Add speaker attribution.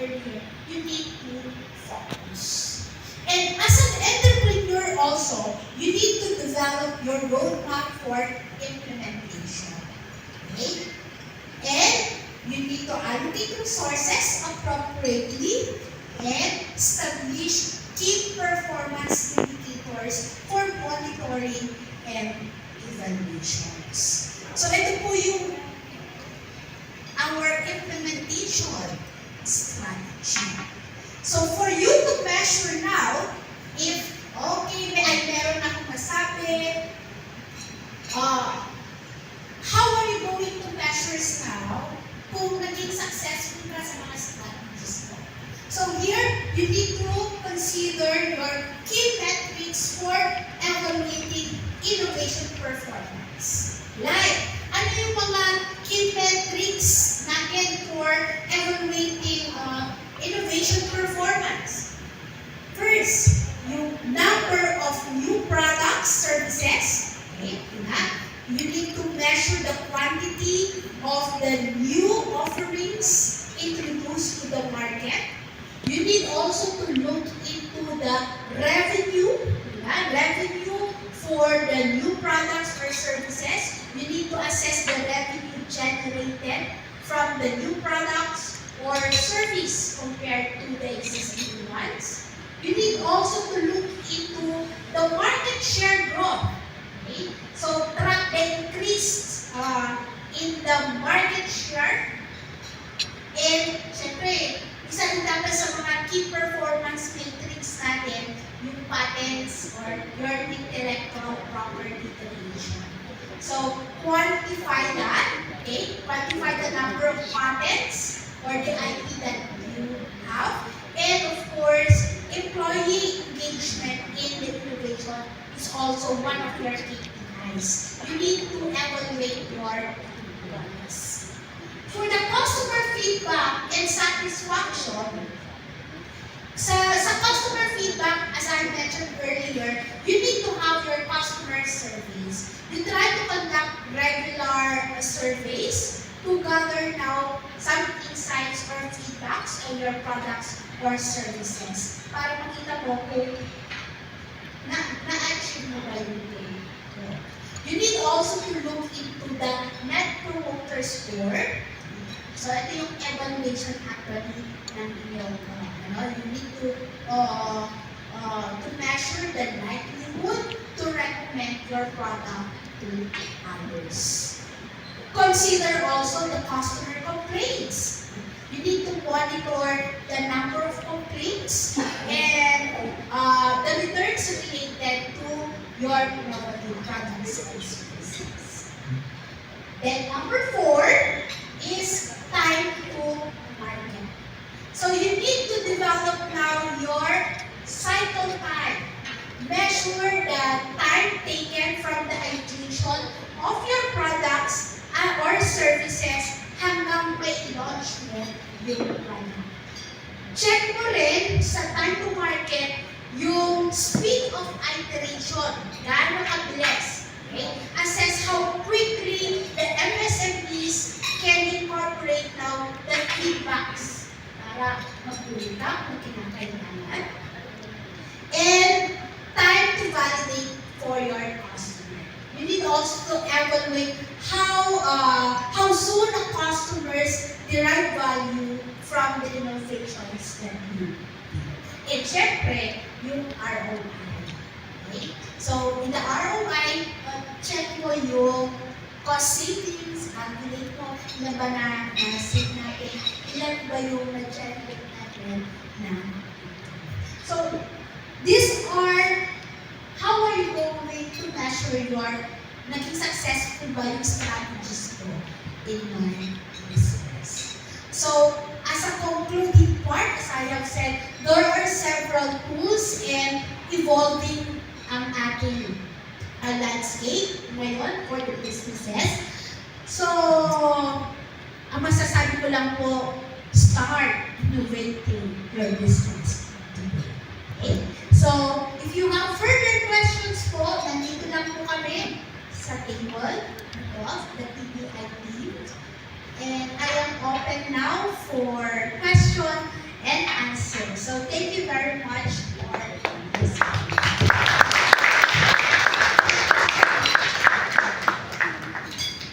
Speaker 1: earlier, you need to focus. And as an entrepreneur also, you need to develop your roadmap for implementation. Okay? And you need to allocate resources appropriately and establish key performance indicators for monitoring and evaluations. So ito po yung our implementation strategy. So for you to measure now, if okay, meron akong masabi, how are you going to measure now kung naging successful ka sa mga strategies mo? So here, you need to consider your key metrics for evaluating innovation performance. Like, ano yung mga key metrics natin for evaluating innovation performance? First, yung number of new products, services. Okay, you need to measure the quantity of the new offerings introduced to the market. You need also to look into the revenue for the new products or services. You need to assess the revenue generated from the new products or service compared to the existing ones. You need also to look into the market share growth. Okay? So track the increase in the market share. And syempre, isa rin dapat sa mga key performance matrix natin, yung patents or your intellectual property creation. So, quantify that, okay? Quantify the number of patents or the IP that you have. And of course, employee engagement in the innovation is also one of your KPIs. You need to evaluate your employees. For the customer feedback and satisfaction, sa customer feedback, as I mentioned earlier, you need to have your customer surveys. You try to conduct regular surveys to gather now some insights or feedbacks on your products or services. Para makita mo kung na-achieve mo ba yung goal. You need also to look into the Net Promoter Score. So, ito yung evaluation actually ng inyong, you need to measure the likelihood to recommend your product to others. Consider also the customer complaints. You need to monitor the number of complaints and the returns related to your innovative products and services. Then number 4 is time to market. So you need to develop now your cycle time. Measure the time taken from the ideation of your products or services hanggang may launch mo yung product. Check mo rin sa time to market yung speed of iteration. Gaano kabilis. Okay? Assess how quickly the MSMEs can incorporate now the feedbacks para mag-ulit kung kinakailangan. And time to validate for your customer. You need also to evaluate how soon the customers derive value from the innovations that you do. And syempre, yung ROI. Okay? So, in the ROI, check mo yung cost savings, calculate mo, ilan ba na-save natin, ilan ba yung na-generate natin na. So, these are how are you going to measure your naging successful ba yung strategies ko in my business. So, as a concluding part, as I have said, there are several tools in evolving ang ating landscape ngayon for the businesses. So, ang masasabi ko lang po, start innovating your business today. Okay? So, if you have further questions po, nandito lang po kami sa table of the TBI team. And I am open now for